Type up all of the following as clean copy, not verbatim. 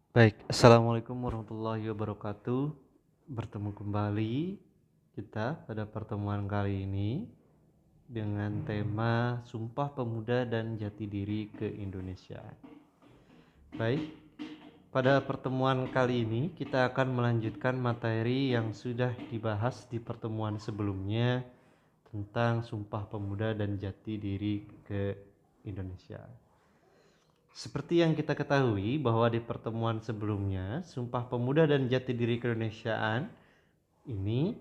Baik, Assalamualaikum warahmatullahi wabarakatuh. Bertemu kembali kita pada pertemuan kali ini dengan tema Sumpah Pemuda dan Jati Diri Keindonesiaan. Baik, pada pertemuan kali ini kita akan melanjutkan materi yang sudah dibahas di pertemuan sebelumnya tentang Sumpah Pemuda dan Jati Diri Keindonesiaan. Seperti yang kita ketahui bahwa di pertemuan sebelumnya, Sumpah Pemuda dan Jati Diri Keindonesiaan ini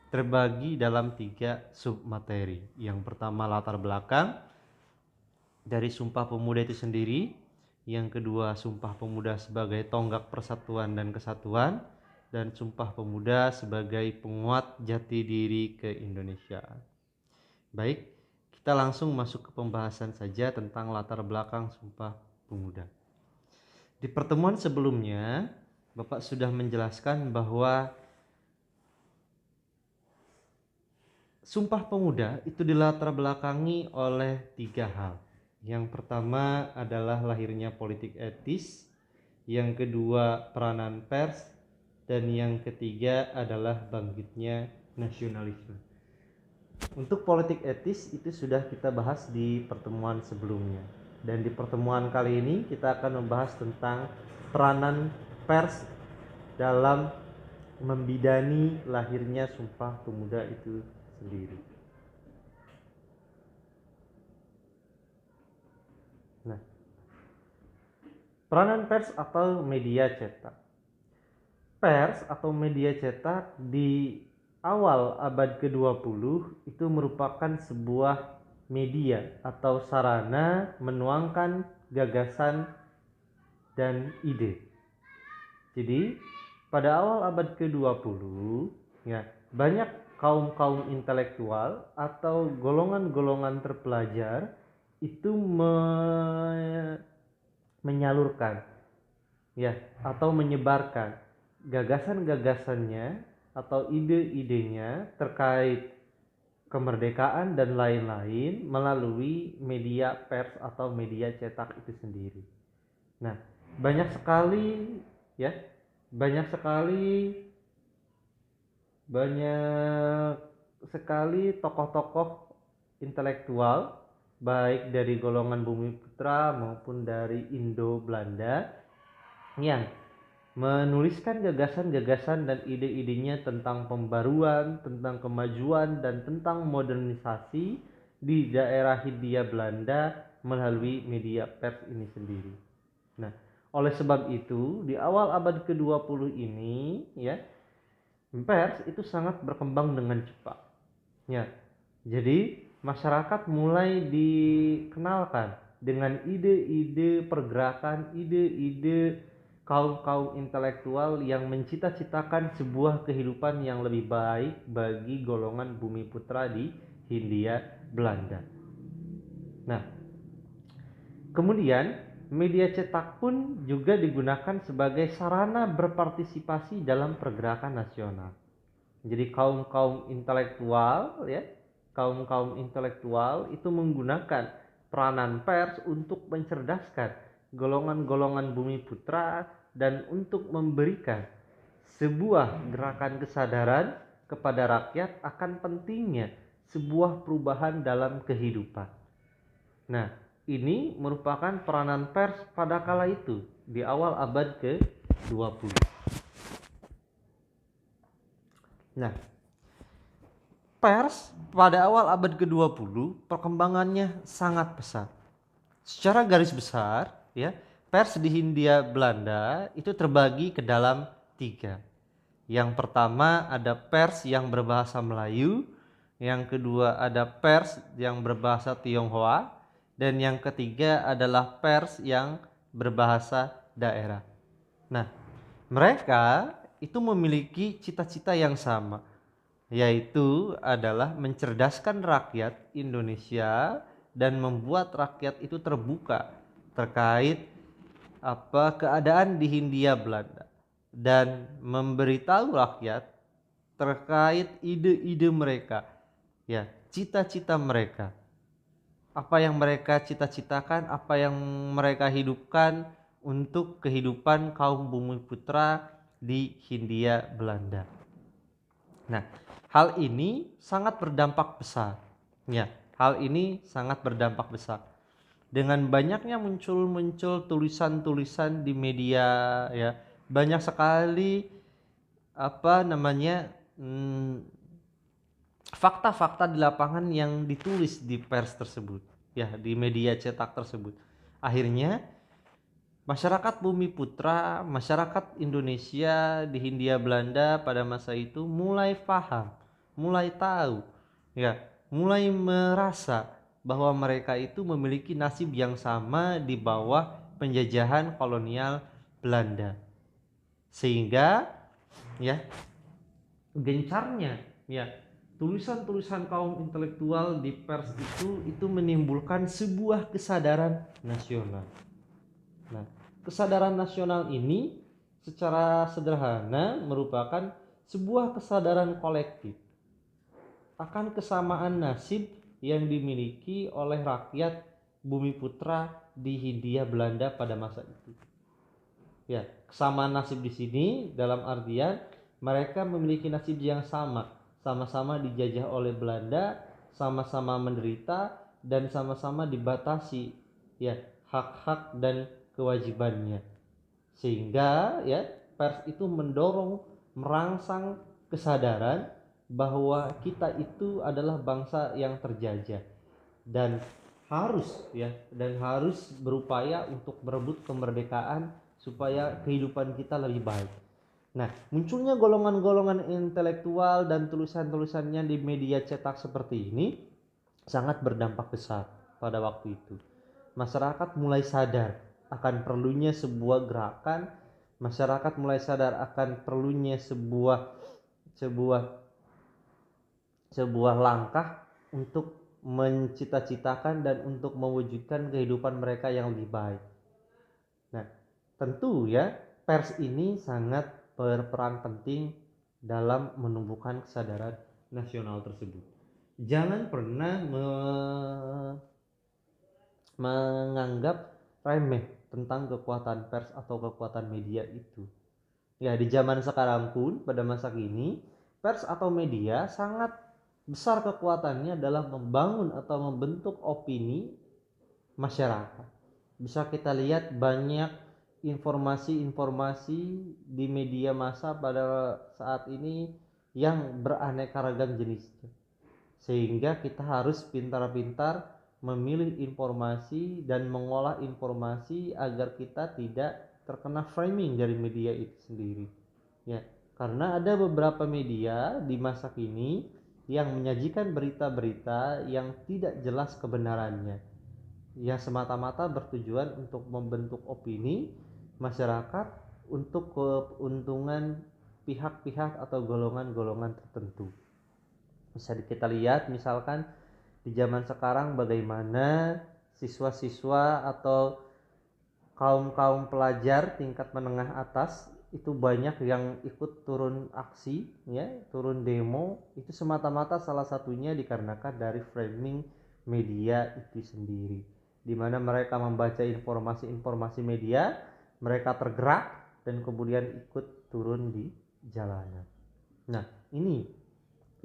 terbagi dalam 3 submateri. Yang pertama latar belakang dari Sumpah Pemuda itu sendiri, yang kedua Sumpah Pemuda sebagai tonggak persatuan dan kesatuan, dan Sumpah Pemuda sebagai penguat jati diri keindonesiaan. Baik, kita langsung masuk ke pembahasan saja tentang latar belakang Sumpah Pemuda. Di pertemuan sebelumnya, Bapak sudah menjelaskan bahwa Sumpah Pemuda itu dilatar belakangi oleh 3 hal. Yang pertama adalah lahirnya politik etis, yang kedua peranan pers, dan yang ketiga adalah bangkitnya nasionalisme. Untuk politik etis itu sudah kita bahas di pertemuan sebelumnya. Dan di pertemuan kali ini kita akan membahas tentang peranan pers dalam membidani lahirnya Sumpah Pemuda itu sendiri. Nah, peranan pers atau media cetak. Pers atau media cetak di awal abad ke-20 itu merupakan sebuah media atau sarana menuangkan gagasan dan ide. Jadi, pada awal abad ke-20, ya, banyak kaum-kaum intelektual atau golongan-golongan terpelajar itu menyalurkan, ya, atau menyebarkan gagasan-gagasannya atau ide-idenya terkait kemerdekaan dan lain-lain melalui media pers atau media cetak itu sendiri. Nah, banyak sekali ya, banyak sekali banyak sekali tokoh-tokoh intelektual baik dari golongan Bumi Putra maupun dari Indo-Belanda yang menuliskan gagasan-gagasan dan ide-idenya tentang pembaruan, tentang kemajuan, dan tentang modernisasi di daerah Hindia Belanda melalui media pers ini sendiri. Nah, oleh sebab itu, di awal abad ke-20 ini, ya, pers itu sangat berkembang dengan cepat. Ya, jadi masyarakat mulai dikenalkan dengan ide-ide pergerakan, ide-ide kaum-kaum intelektual yang mencita-citakan sebuah kehidupan yang lebih baik bagi golongan Bumi Putra di Hindia Belanda. Nah, kemudian media cetak pun juga digunakan sebagai sarana berpartisipasi dalam pergerakan nasional. Jadi kaum-kaum intelektual, ya, kaum-kaum intelektual itu menggunakan peranan pers untuk mencerdaskan golongan-golongan Bumi Putra dan untuk memberikan sebuah gerakan kesadaran kepada rakyat akan pentingnya sebuah perubahan dalam kehidupan. Nah, ini merupakan peranan pers pada kala itu di awal abad ke-20. Nah, pers pada awal abad ke-20 perkembangannya sangat pesat. Secara garis besar, ya, pers di Hindia Belanda itu terbagi ke dalam 3. Yang pertama ada pers yang berbahasa Melayu, yang kedua ada pers yang berbahasa Tionghoa, dan yang ketiga adalah pers yang berbahasa daerah. Nah, mereka itu memiliki cita-cita yang sama, yaitu adalah mencerdaskan rakyat Indonesia dan membuat rakyat itu terbuka terkait keadaan di Hindia Belanda dan memberitahu rakyat terkait ide-ide mereka, ya, cita-cita mereka, apa yang mereka cita-citakan, apa yang mereka hidupkan untuk kehidupan kaum Bumiputra di Hindia Belanda. Nah, hal ini sangat berdampak besar. Ya, hal ini sangat berdampak besar. Dengan banyaknya muncul tulisan-tulisan di media, ya, banyak sekali fakta-fakta di lapangan yang ditulis di pers tersebut, ya, di media cetak tersebut. Akhirnya masyarakat Bumiputra, masyarakat Indonesia di Hindia Belanda pada masa itu mulai paham, mulai tahu, ya, mulai merasa bahwa mereka itu memiliki nasib yang sama di bawah penjajahan kolonial Belanda. Sehingga, ya, gencarnya, ya, tulisan-tulisan kaum intelektual di pers itu menimbulkan sebuah kesadaran nasional. Nah, kesadaran nasional ini secara sederhana merupakan sebuah kesadaran kolektif akan kesamaan nasib yang dimiliki oleh rakyat Bumiputra di Hindia Belanda pada masa itu. Ya, kesamaan nasib di sini dalam artian mereka memiliki nasib yang sama, sama-sama dijajah oleh Belanda, sama-sama menderita dan sama-sama dibatasi, ya, hak-hak dan kewajibannya. Sehingga, ya, pers itu mendorong merangsang kesadaran bahwa kita itu adalah bangsa yang terjajah dan harus berupaya untuk berebut kemerdekaan supaya kehidupan kita lebih baik. Nah, munculnya golongan-golongan intelektual dan tulisan-tulisannya di media cetak seperti ini sangat berdampak besar pada waktu itu. Masyarakat mulai sadar akan perlunya sebuah gerakan, masyarakat mulai sadar akan perlunya sebuah langkah untuk mencita-citakan dan untuk mewujudkan kehidupan mereka yang lebih baik. Nah, tentu, ya, pers ini sangat berperan penting dalam menumbuhkan kesadaran nasional tersebut. Jangan pernah menganggap remeh tentang kekuatan pers atau kekuatan media itu. Ya, di zaman sekarang pun pada masa kini pers atau media sangat besar kekuatannya dalam membangun atau membentuk opini masyarakat. Bisa kita lihat banyak informasi-informasi di media massa pada saat ini yang beraneka ragam jenisnya. Sehingga kita harus pintar-pintar memilih informasi dan mengolah informasi agar kita tidak terkena framing dari media itu sendiri. Ya, karena ada beberapa media di masa kini yang menyajikan berita-berita yang tidak jelas kebenarannya, yang semata-mata bertujuan untuk membentuk opini masyarakat untuk keuntungan pihak-pihak atau golongan-golongan tertentu. Bisa kita lihat misalkan di zaman sekarang bagaimana siswa-siswa atau kaum pelajar tingkat menengah atas itu banyak yang ikut turun aksi, ya, turun demo, itu semata-mata salah satunya dikarenakan dari framing media itu sendiri, di mana mereka membaca informasi-informasi media, mereka tergerak dan kemudian ikut turun di jalanan. Nah, ini,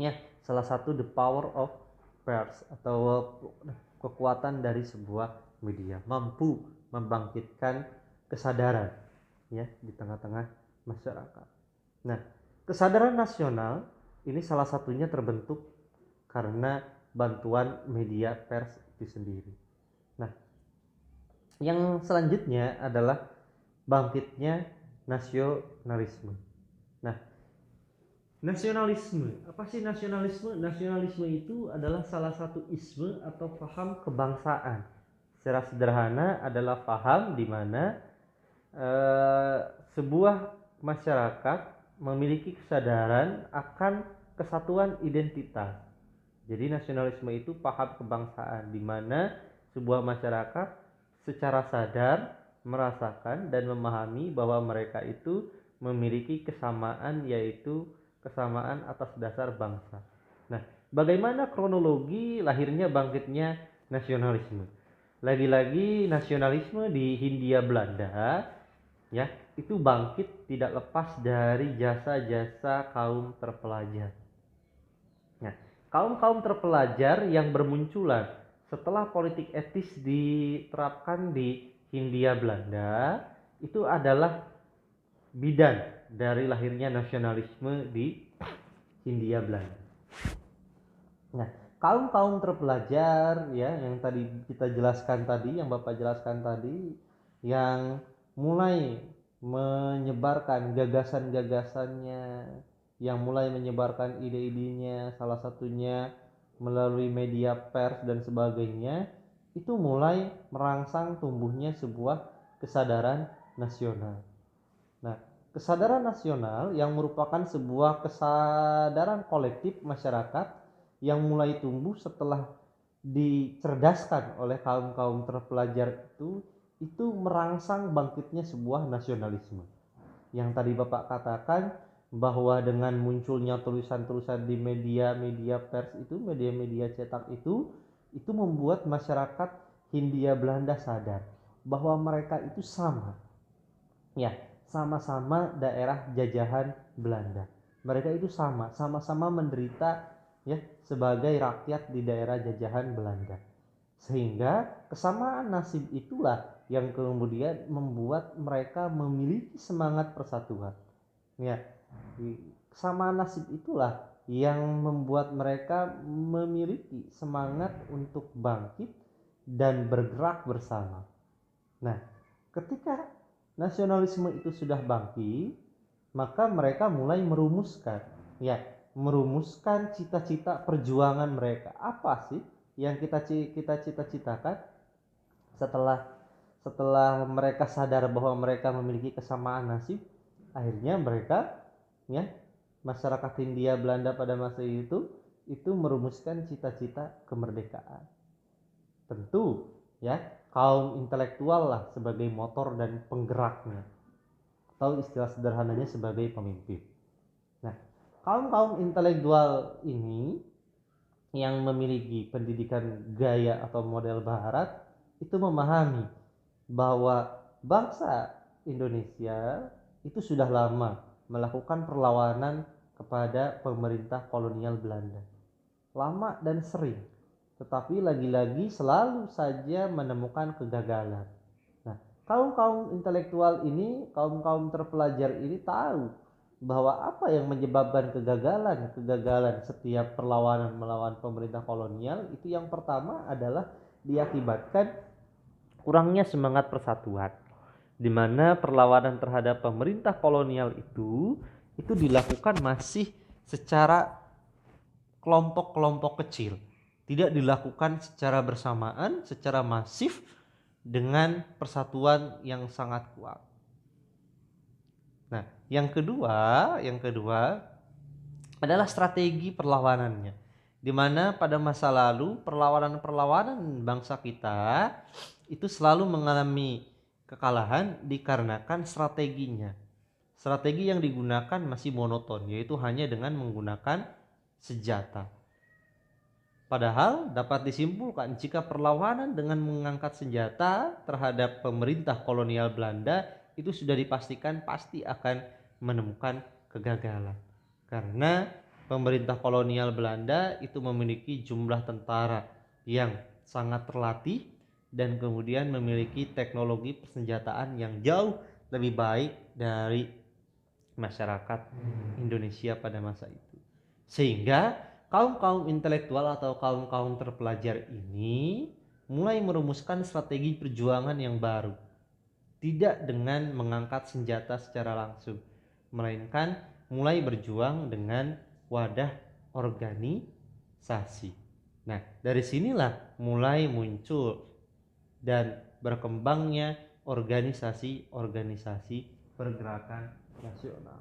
ya, salah satu the power of pers atau kekuatan dari sebuah media, mampu membangkitkan kesadaran, ya, di tengah-tengah masyarakat. Nah, kesadaran nasional ini salah satunya terbentuk karena bantuan media pers itu sendiri. Nah, yang selanjutnya adalah bangkitnya nasionalisme. Nah, nasionalisme, apa sih nasionalisme? Nasionalisme itu adalah salah satu isme atau paham kebangsaan. Secara sederhana adalah paham di mana sebuah masyarakat memiliki kesadaran akan kesatuan identitas. Jadi nasionalisme itu paham kebangsaan di mana sebuah masyarakat secara sadar merasakan dan memahami bahwa mereka itu memiliki kesamaan, yaitu kesamaan atas dasar bangsa. Nah, bagaimana kronologi lahirnya bangkitnya nasionalisme? Lagi-lagi nasionalisme di Hindia Belanda ya itu bangkit tidak lepas dari jasa-jasa kaum terpelajar. Nah, kaum-kaum terpelajar yang bermunculan setelah politik etis diterapkan di Hindia Belanda itu adalah bidan dari lahirnya nasionalisme di Hindia Belanda. Nah, kaum-kaum terpelajar ya yang tadi kita jelaskan tadi, yang Bapak jelaskan tadi, yang mulai menyebarkan gagasan-gagasannya, yang mulai menyebarkan ide-idenya, salah satunya melalui media pers dan sebagainya, itu mulai merangsang tumbuhnya sebuah kesadaran nasional. Nah, kesadaran nasional yang merupakan sebuah kesadaran kolektif masyarakat yang mulai tumbuh setelah dicerdaskan oleh kaum-kaum terpelajar itu merangsang bangkitnya sebuah nasionalisme. Yang tadi Bapak katakan bahwa dengan munculnya tulisan-tulisan di media-media pers itu, media-media cetak itu membuat masyarakat Hindia Belanda sadar bahwa mereka itu sama. Ya, sama-sama daerah jajahan Belanda. Mereka itu sama-sama menderita ya sebagai rakyat di daerah jajahan Belanda. Sehingga kesamaan nasib itulah yang kemudian membuat mereka memiliki semangat persatuan. Ya, kesamaan nasib itulah yang membuat mereka memiliki semangat untuk bangkit dan bergerak bersama. Nah, ketika nasionalisme itu sudah bangkit, maka mereka mulai merumuskan cita-cita perjuangan mereka. Apa sih yang kita cita-citakan setelah setelah mereka sadar bahwa mereka memiliki kesamaan nasib? Akhirnya mereka ya masyarakat Hindia Belanda pada masa itu merumuskan cita-cita kemerdekaan. Tentu ya kaum intelektual lah sebagai motor dan penggeraknya, atau istilah sederhananya sebagai pemimpin. Nah, kaum intelektual ini yang memiliki pendidikan gaya atau model barat itu memahami bahwa bangsa Indonesia itu sudah lama melakukan perlawanan kepada pemerintah kolonial Belanda. Lama dan sering, tetapi lagi-lagi selalu saja menemukan kegagalan. Nah, kaum-kaum intelektual ini, kaum-kaum terpelajar ini tahu bahwa apa yang menyebabkan kegagalan setiap perlawanan melawan pemerintah kolonial itu yang pertama adalah diakibatkan kurangnya semangat persatuan, di mana perlawanan terhadap pemerintah kolonial itu dilakukan masih secara kelompok-kelompok kecil, tidak dilakukan secara bersamaan, secara masif dengan persatuan yang sangat kuat. Nah, yang kedua adalah strategi perlawanannya, di mana pada masa lalu perlawanan bangsa kita itu selalu mengalami kekalahan dikarenakan strateginya. Strategi yang digunakan masih monoton, yaitu hanya dengan menggunakan senjata. Padahal dapat disimpulkan jika perlawanan dengan mengangkat senjata terhadap pemerintah kolonial Belanda itu sudah dipastikan pasti akan menemukan kegagalan. Karena pemerintah kolonial Belanda itu memiliki jumlah tentara yang sangat terlatih dan kemudian memiliki teknologi persenjataan yang jauh lebih baik dari masyarakat Indonesia pada masa itu. Sehingga kaum-kaum intelektual atau kaum-kaum terpelajar ini mulai merumuskan strategi perjuangan yang baru. Tidak dengan mengangkat senjata secara langsung, melainkan mulai berjuang dengan wadah organisasi. Nah, dari sinilah mulai muncul dan berkembangnya organisasi-organisasi pergerakan nasional.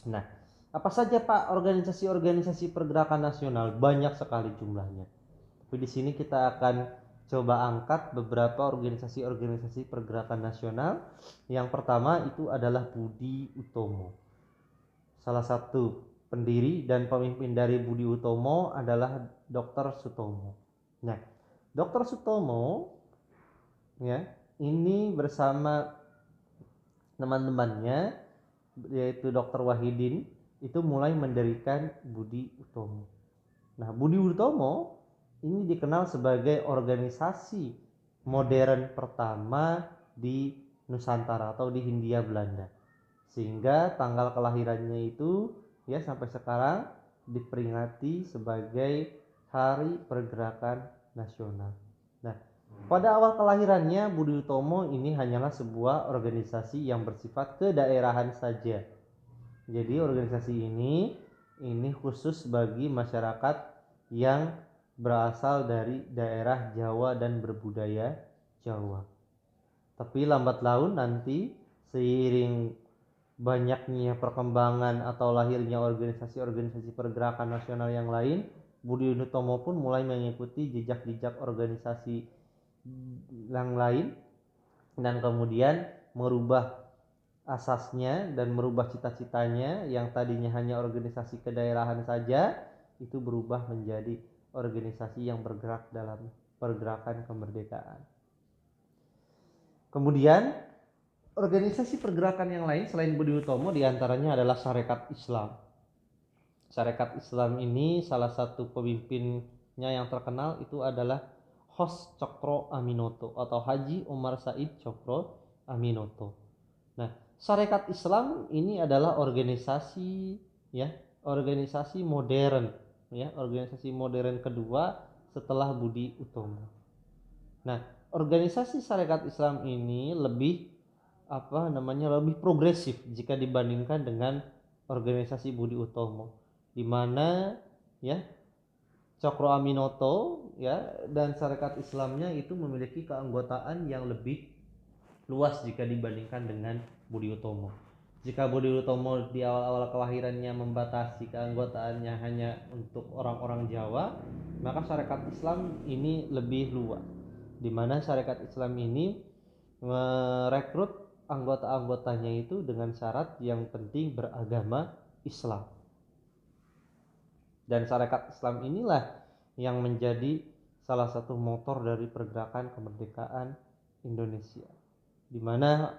Nah, apa saja Pak organisasi-organisasi pergerakan nasional? Banyak sekali jumlahnya. Tapi di sini kita akan coba angkat beberapa organisasi-organisasi pergerakan nasional. Yang pertama itu adalah Budi Utomo. Salah satu pendiri dan pemimpin dari Budi Utomo adalah Dr. Sutomo. Nah, Dr. Sutomo ya, ini bersama teman-temannya yaitu Dr. Wahidin itu mulai mendirikan Budi Utomo. Nah, Budi Utomo ini dikenal sebagai organisasi modern pertama di Nusantara atau di Hindia Belanda. Sehingga tanggal kelahirannya itu ya sampai sekarang diperingati sebagai Hari Pergerakan Nasional. Nah, pada awal kelahirannya Budi Utomo ini hanyalah sebuah organisasi yang bersifat kedaerahan saja. Jadi organisasi ini khusus bagi masyarakat yang berasal dari daerah Jawa dan berbudaya Jawa. Tapi lambat laun nanti seiring banyaknya perkembangan atau lahirnya organisasi-organisasi pergerakan nasional yang lain, Budi Utomo pun mulai mengikuti jejak-jejak organisasi yang lain dan kemudian merubah asasnya dan merubah cita-citanya yang tadinya hanya organisasi kedaerahan saja itu berubah menjadi organisasi yang bergerak dalam pergerakan kemerdekaan. Kemudian organisasi pergerakan yang lain selain Budi Utomo diantaranya adalah Sarekat Islam. Sarekat Islam ini salah satu pemimpinnya yang terkenal itu adalah Hos Cokro Aminoto atau Haji Umar Said Cokro Aminoto. Nah, Sarekat Islam ini adalah organisasi modern organisasi modern kedua setelah Budi Utomo. Nah, organisasi Sarekat Islam ini lebih progresif jika dibandingkan dengan organisasi Budi Utomo, di mana Cokro Aminoto dan Sarekat Islamnya itu memiliki keanggotaan yang lebih luas jika dibandingkan dengan Budi Utomo. Jika Budi Utomo di awal-awal kelahirannya membatasi keanggotaannya hanya untuk orang-orang Jawa, maka Sarekat Islam ini lebih luas, di mana Sarekat Islam ini merekrut anggota-anggotanya itu dengan syarat yang penting beragama Islam. Dan Sarekat Islam inilah yang menjadi salah satu motor dari pergerakan kemerdekaan Indonesia, di mana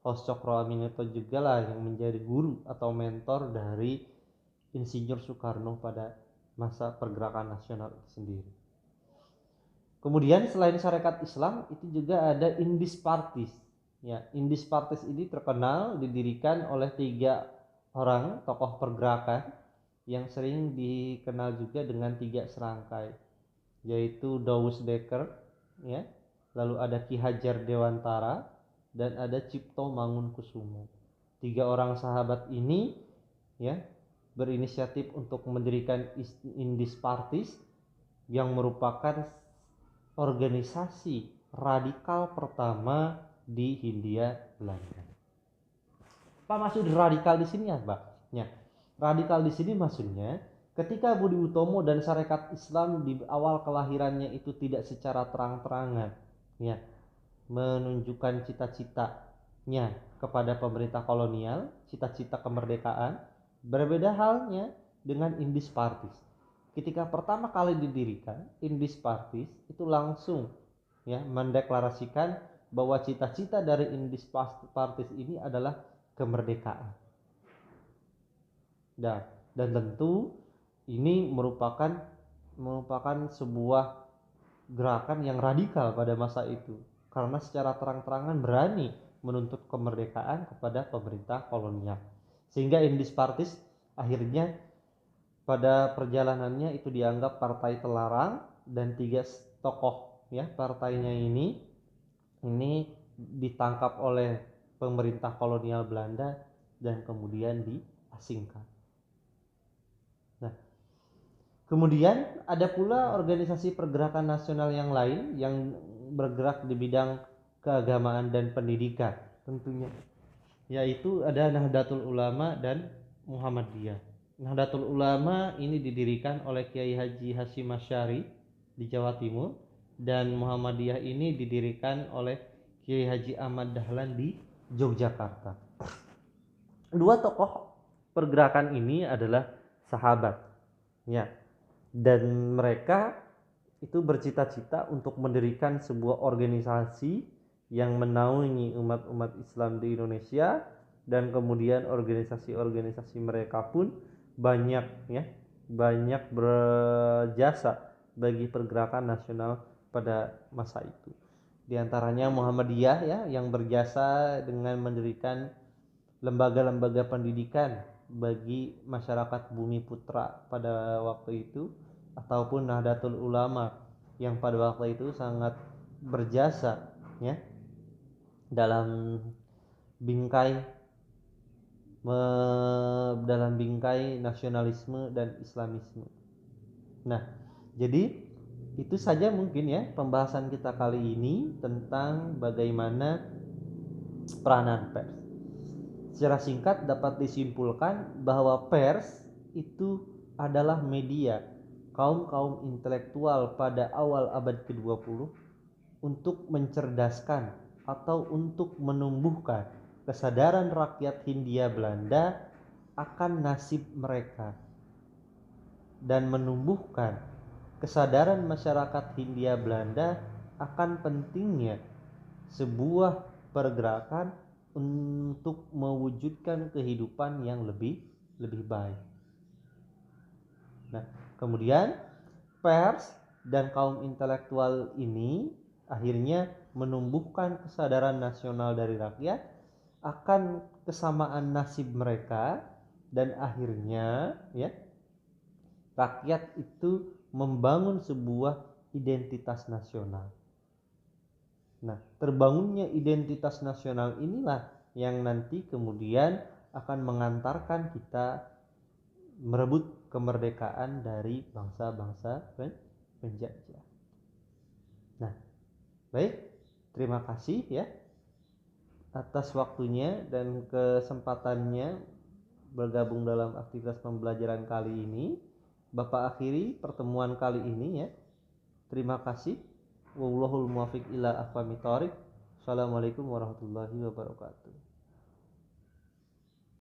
Hos Cokro Aminoto juga lah yang menjadi guru atau mentor dari Insinyur Soekarno pada masa pergerakan nasional itu sendiri. Kemudian selain Sarekat Islam itu juga ada Indis Partis. Indis Partis ini terkenal didirikan oleh 3 orang tokoh pergerakan yang sering dikenal juga dengan 3 serangkai, yaitu Douwes Dekker, lalu ada Ki Hajar Dewantara, dan ada Cipto Mangunkusumo. 3 orang sahabat ini berinisiatif untuk mendirikan Indis Partis yang merupakan organisasi radikal pertama di Hindia Belanda. Apa maksud radikal di sini apa? Radikal di sini maksudnya ketika Budi Utomo dan Sarekat Islam di awal kelahirannya itu tidak secara terang-terangan menunjukkan cita-citanya kepada pemerintah kolonial, cita-cita kemerdekaan, berbeda halnya dengan Indis Partis. Ketika pertama kali didirikan, Indis Partis itu langsung mendeklarasikan bahwa cita-cita dari Indis Partis ini adalah kemerdekaan. Dan tentu ini merupakan sebuah gerakan yang radikal pada masa itu, karena secara terang-terangan berani menuntut kemerdekaan kepada pemerintah kolonial. Sehingga Indis Partis akhirnya pada perjalanannya itu dianggap partai terlarang, dan 3 tokoh partainya ini ditangkap oleh pemerintah kolonial Belanda dan kemudian diasingkan. Nah, kemudian ada pula organisasi pergerakan nasional yang lain yang bergerak di bidang keagamaan dan pendidikan tentunya, yaitu ada Nahdlatul Ulama dan Muhammadiyah. Nahdlatul Ulama ini didirikan oleh Kiai Haji Hasyim Asy'ari di Jawa Timur, dan Muhammadiyah ini didirikan oleh Kiai Haji Ahmad Dahlan di Yogyakarta. 2 tokoh pergerakan ini adalah sahabat, dan mereka itu bercita-cita untuk mendirikan sebuah organisasi yang menaungi umat-umat Islam di Indonesia, dan kemudian organisasi-organisasi mereka pun banyak berjasa bagi pergerakan nasional pada masa itu. Di antaranya Muhammadiyah ya, yang berjasa dengan mendirikan lembaga-lembaga pendidikan bagi masyarakat Bumi Putra pada waktu itu, ataupun Nahdlatul Ulama yang pada waktu itu sangat berjasa ya dalam bingkai nasionalisme dan Islamisme. Nah, jadi itu saja mungkin ya pembahasan kita kali ini tentang bagaimana peranan pers. Secara singkat dapat disimpulkan bahwa pers itu adalah media kaum-kaum intelektual pada awal abad ke-20 untuk mencerdaskan atau untuk menumbuhkan kesadaran rakyat Hindia Belanda akan nasib mereka, dan menumbuhkan kesadaran masyarakat Hindia Belanda akan pentingnya sebuah pergerakan untuk mewujudkan kehidupan yang lebih baik. Nah, kemudian pers dan kaum intelektual ini akhirnya menumbuhkan kesadaran nasional dari rakyat akan kesamaan nasib mereka, dan akhirnya ya rakyat itu membangun sebuah identitas nasional. Nah, terbangunnya identitas nasional inilah yang nanti kemudian akan mengantarkan kita merebut kemerdekaan dari bangsa-bangsa penjajah. Nah, baik, terima kasih ya atas waktunya dan kesempatannya bergabung dalam aktivitas pembelajaran kali ini. Bapak akhiri pertemuan kali ini ya. Terima kasih. Wallahul muwaffiq ila aqwamit thoriq. Assalamualaikum warahmatullahi wabarakatuh.